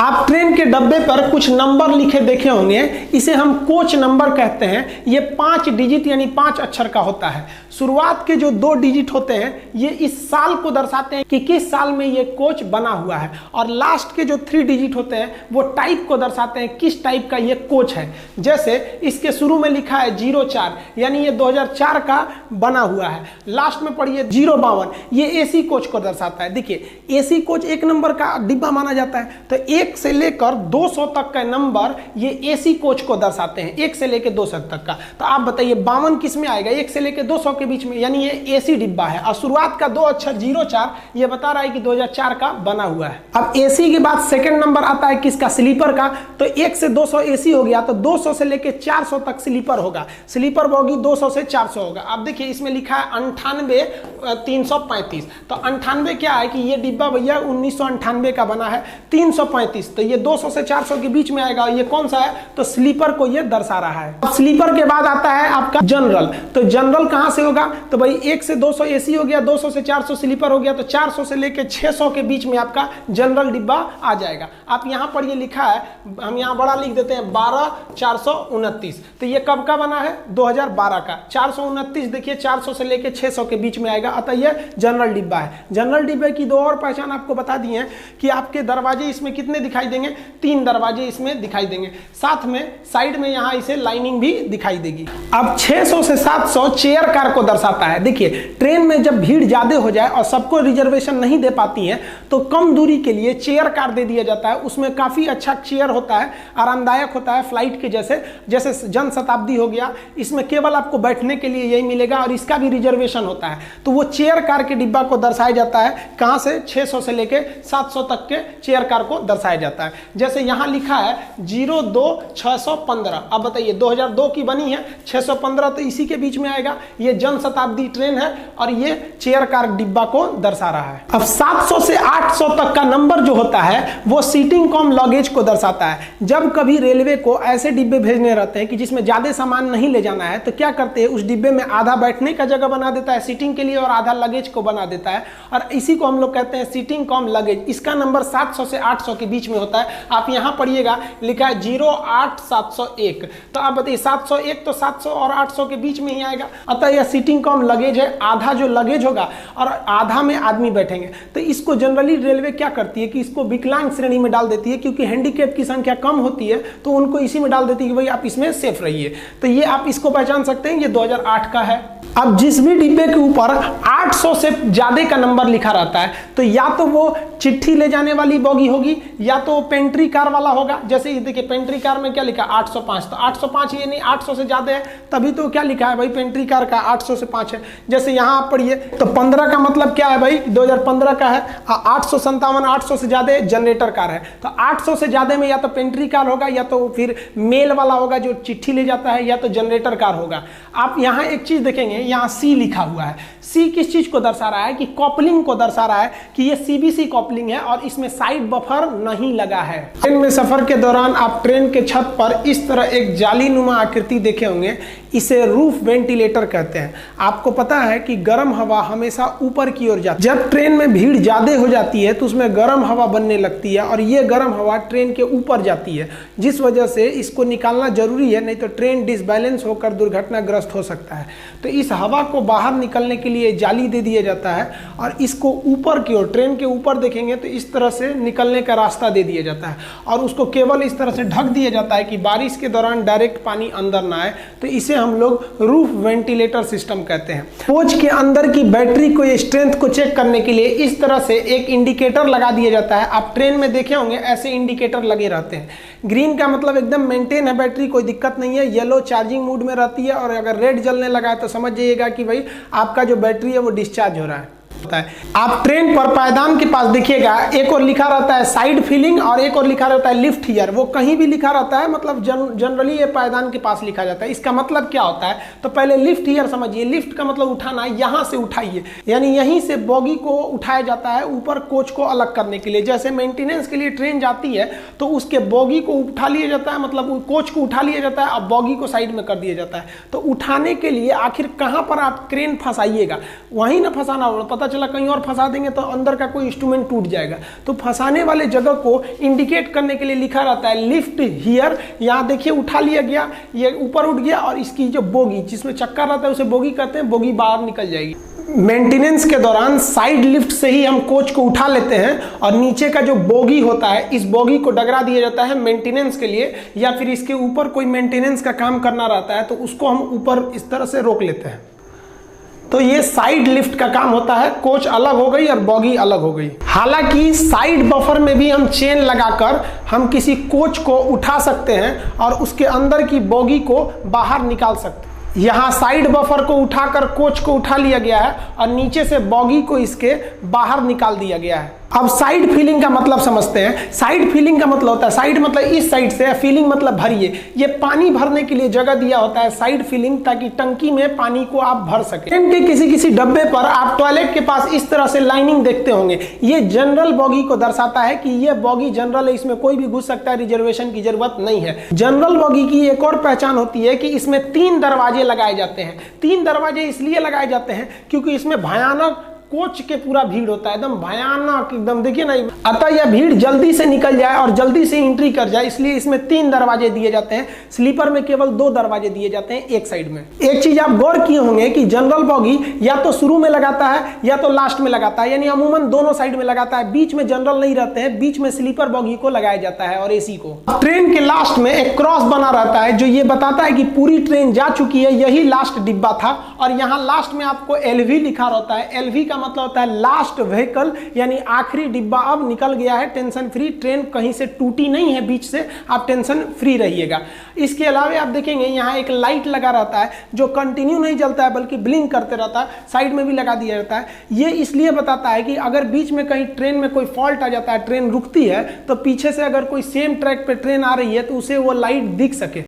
आप ट्रेन के डब्बे पर कुछ नंबर लिखे देखे होंगे, इसे हम कोच नंबर कहते हैं। ये 5 डिजिट यानी 5 अक्षर का होता है। शुरुआत के जो 2 डिजिट होते हैं ये इस साल को दर्शाते हैं कि किस साल में ये कोच बना हुआ है, और लास्ट के जो 3 डिजिट होते हैं वो टाइप को दर्शाते हैं किस टाइप का ये कोच है। जैसे इसके शुरू में लिखा है 04 यानी ये 2004 का बना हुआ है। लास्ट में पढ़िए 052, ये एसी कोच को दर्शाता है। देखिए एसी कोच 1 नंबर का डिब्बा माना जाता है, तो 1 से लेकर 200 तक का नंबर ये एसी कोच को दर्शाते हैं, 1 से लेकर 200 तक का। तो आप बताइए 52 किस में आएगा? 1 से लेकर 200 के बीच में, यानी ये एसी डिब्बा है। और शुरुआत का 2 अक्षर 04 ये बता रहा है कि 2004 का बना हुआ है। अब एसी के बाद सेकंड नंबर आता है किसका? स्लीपर का। तो 1 से 200 एसी हो गया, तो 200 से लेकर 400 तक स्लीपर होगा। स्लीपर बोगी 200 से 400 होगा। अब देखिए इसमें लिखा है 98 335। तो 98 क्या है कि ये डिब्बा भैया 1998 का बना है। 335 तो ये 200 से 400 के बीच में आएगा। ये कौन सा है? तो स्लीपर को ये दर्शा रहा है। अब स्लीपर के बाद आता है आपका जनरल। तो जनरल कहां से होगा? तो भाई 1 से 200 एसी हो गया, 200 से 400 स्लीपर हो गया, तो 400 से लेकर 600 के बीच में आपका जनरल डिब्बा आ जाएगा। आप यहां पर ये लिखा है, हम यहां बड़ा लिख देते हैं 12429। तो ये कब का बना है? 2012 का। 429 देखिए 400 से लेकर 600 के बीच में आएगा, अतः ये जनरल डिब्बा है। जनरल डिब्बे की 2 और पहचान आपको बता दी है कि आपके दरवाजे इसमें कितने दिखाई देंगे? 3 दरवाजे इसमें दिखाई देंगे, साथ में साइड में यहां इसे लाइनिंग भी दिखाई देगी। अब 600 से 700 चेयर कार को दर्शाता है। देखिए ट्रेन में जब भीड़ ज्यादा हो जाए और सबको रिजर्वेशन नहीं दे पाती है तो कम दूरी के लिए चेयर कार दे दिया जाता है। उसमें काफी अच्छा चेयर होता है, आरामदायक होता है, फ्लाइट के जैसे जन शताब्दी हो गया, इसमें केवल आपको बैठने के लिए यही मिलेगा और इसका भी रिजर्वेशन होता है। तो वो चेयर कार के डिब्बा को दर्शाया जाता है। कहां से? 600 से लेकर 700 तक के चेयर कार को दर्शाया जाता है। जैसे यहां लिखा है 02-615। अब बताइए 2002 की बनी है, 615 तो इसी के बीच में आएगा। ये जन शताब्दी ट्रेन है और ये चेयर कार डिब्बा को दर्शा रहा है। अब 700 से 800 तक का नंबर जो होता है वो सीटिंग कम लगेज को दर्शाता है। जब कभी रेलवे को ऐसे डिब्बे भेजने रहते हैं कि जिसमें ज्यादा सामान नहीं ले जाना है, तो क्या करते हैं उस डिब्बे में आधा बैठने का जगह बना देता है सीटिंग के लिए और आधा लगेज को बना देता है, और इसी को हम लोग कहते हैं सीटिंग कम लगेज। इसका नंबर 700 से 800 के बीच में होता है। आप यहां पढ़िएगा लिखा है 08701। तो आप बताइए 701 तो 700 और 800 के बीच में ही आएगा, अतः यह सीटिंग कम लगेज है। आधा जो लगेज होगा और आधा में आदमी बैठेंगे। तो इसको जनरली रेलवे क्या करती है कि इसको विकलांग श्रेणी में डाल देती है, क्योंकि हैंडीकैप की संख्या कम होती है तो उनको इसी में डाल देती है कि भाई आप इसमें सेफ रहिए। तो ये आप इसको पहचान सकते हैं, ये 2008 का है। अब जिस भी डिब्बे के ऊपर 800 से ज्यादा का नंबर लिखा रहता है तो या तो वो चिट्ठी ले जाने वाली बोगी होगी या तो पेंट्री कार वाला होगा। जैसे ये देखिए पेंट्री कार में क्या लिखा? 805। तो 805 ये नहीं, 800 से ज्यादा है, तभी तो क्या लिखा है भाई पेंट्री कार का 800 से 5 है। जैसे यहां आप पढ़िए तो 15 का मतलब क्या है भाई? 2015 का है। 857 800 से ज्यादा जनरेटर कार है। तो 800 से ज्यादा में या तो पेंट्री कार होगा या तो फिर मेल वाला होगा जो चिट्ठी ले जाता है, या तो जनरेटर कार होगा। आप यहाँ एक चीज देखेंगे, यहाँ सी लिखा हुआ है। सी किस चीज को दर्शा रहा है? कि कॉपलिंग को दर्शा रहा है कि ये सीबीसी कॉपलिंग है और इसमें साइड बफर नहीं लगा है। ट्रेन में सफर के दौरान आप ट्रेन के छत पर इस तरह एक जालीनुमा आकृति देखे होंगे, इसे रूफ वेंटिलेटर कहते हैं। आपको पता है कि गर्म हवा हमेशा ऊपर की ओर जाती है। जब ट्रेन में भीड़ ज्यादा हो जाती है तो उसमें गर्म हवा बनने लगती है और ये गर्म हवा ट्रेन के ऊपर जाती है, जिस वजह से इसको निकालना जरूरी है, नहीं तो ट्रेन डिसबैलेंस होकर दुर्घटनाग्रस्त हो सकता है। तो इस हवा को बाहर निकलने के लिए जाली दे दिया जाता है और इसको ऊपर की ओर, ट्रेन के ऊपर देखेंगे तो इस तरह से निकलने का रास्ता दे दिया जाता है और उसको केवल इस तरह से ढक दिया जाता है कि बारिश के दौरान डायरेक्ट पानी अंदर ना आए। तो इसे हम लोग रूफ वेंटिलेटर सिस्टम कहते हैं। कोच के अंदर की बैटरी को, स्ट्रेंथ को चेक करने के लिए इस तरह से एक इंडिकेटर लगा दिया जाता है। आप ट्रेन में देखे होंगे ऐसे इंडिकेटर लगे रहते हैं। ग्रीन का मतलब एकदम मेंटेन है बैटरी, कोई दिक्कत नहीं है। येलो चार्जिंग मोड में रहती है और अगर रेड जलने लगा है तो समझ जाइएगा कि भाई आपका जो बैटरी है वो डिस्चार्ज हो रहा है। आप ट्रेन पर पायदान के पास देखिएगा, एक और लिखा रहता है साइड फीलिंग और एक और लिखा रहता है लिफ्ट हियर। वो कहीं भी लिखा रहता है, मतलब जनरली ये पायदान के पास लिखा जाता है। इसका मतलब क्या होता है? तो पहले लिफ्ट हियर समझिए। लिफ्ट का मतलब उठाना, यहां से उठाइए, यानी यहीं से बोगी को उठाया जाता है ऊपर कोच को अलग करने के लिए। जैसे मेंटेनेंस के लिए ट्रेन जाती है तो उसके बोगी को उठा लिया जाता है, मतलब कोच को उठा लिया जाता है और बोगी को साइड में कर दिया जाता है। तो उठाने के लिए आखिर कहां पर आप क्रेन फंसाइएगा, वहीं ना फंसाना होगा। पता चला कहीं और फंसा देंगे तो अंदर का कोई इंस्ट्रूमेंट टूट जाएगा। तो फंसाने वाले जगह को इंडिकेट करने के लिए लिखा रहता है लिफ्ट हियर। यहाँ देखिए उठा लिया गया, ये ऊपर उठ गया और इसकी जो बोगी जिसमें चक्का रहता है उसे बोगी कहते हैं, बोगी बाहर निकल जाएगी। मेंटेनेंस के दौरान साइड लिफ्ट से ही हम कोच को उठा लेते हैं और नीचे का जो बोगी होता है इस बोगी को डगरा दिया जाता है मेंटेनेंस के लिए, या फिर इसके ऊपर कोई मेंटेनेंस का काम करना रहता है तो उसको हम ऊपर इस तरह से रोक लेते हैं। तो ये साइड लिफ्ट का काम होता है। कोच अलग हो गई और बॉगी अलग हो गई। हालांकि साइड बफर में भी हम चेन लगाकर हम किसी कोच को उठा सकते हैं और उसके अंदर की बॉगी को बाहर निकाल सकते हैं। यहाँ साइड बफर को उठाकर कोच को उठा लिया गया है और नीचे से बॉगी को इसके बाहर निकाल दिया गया है। अब साइड फीलिंग का मतलब समझते हैं। साइड फीलिंग का मतलब होता है, साइड मतलब इस साइड से, फीलिंग मतलब भरिए। ये पानी भरने के लिए जगह दिया होता है साइड फीलिंग, ताकि टंकी में पानी को आप भर सके। ट्रेन के किसी किसी डब्बे पर आप टॉयलेट के पास इस तरह से लाइनिंग देखते होंगे। ये जनरल बॉगी को दर्शाता है कि ये बॉगी जनरल है, इसमें कोई भी घुस सकता है, रिजर्वेशन की जरूरत नहीं है। जनरल बॉगी की एक और पहचान होती है कि इसमें 3 दरवाजे लगाए जाते हैं। 3 दरवाजे इसलिए लगाए जाते हैं क्योंकि इसमें भयानक कोच के पूरा भीड़ होता है, एकदम भयानक, एकदम देखिए ना। अतः यह भीड़ जल्दी से निकल जाए और जल्दी से एंट्री कर जाए, इसलिए इसमें 3 दरवाजे दिए जाते हैं। स्लीपर में केवल 2 दरवाजे दिए जाते हैं एक साइड में। एक चीज आप गौर किए होंगे कि जनरल बॉगी या तो शुरू में लगाता है या तो लास्ट में लगाता है, यानी अमूमन दोनों साइड में लगाता है। बीच में जनरल नहीं रहते हैं, बीच में स्लीपर बॉगी को लगाया जाता है और एसी को। ट्रेन के लास्ट में एक क्रॉस बना रहता है जो ये बताता है कि पूरी ट्रेन जा चुकी है, यही लास्ट डिब्बा था। और यहाँ लास्ट में आपको एलवी लिखा रहता है। एलवी का मतलब होता है लास्ट व्हीकल, यानी आखिरी डिब्बा अब निकल गया है, टेंशन फ्री। ट्रेन कहीं से टूटी नहीं है बीच से, आप टेंशन फ्री रहिएगा। इसके अलावा आप देखेंगे यहाँ एक लाइट लगा रहता है जो कंटिन्यू नहीं जलता है बल्कि ब्लिंक करते रहता है, साइड में भी लगा दिया जाता है। ये इसलिए बताता है कि अगर बीच में कहीं ट्रेन में कोई फॉल्ट आ जाता है, ट्रेन रुकती है, तो पीछे से अगर कोई सेम ट्रैक पे ट्रेन आ रही है तो उसे वो लाइट दिख सके।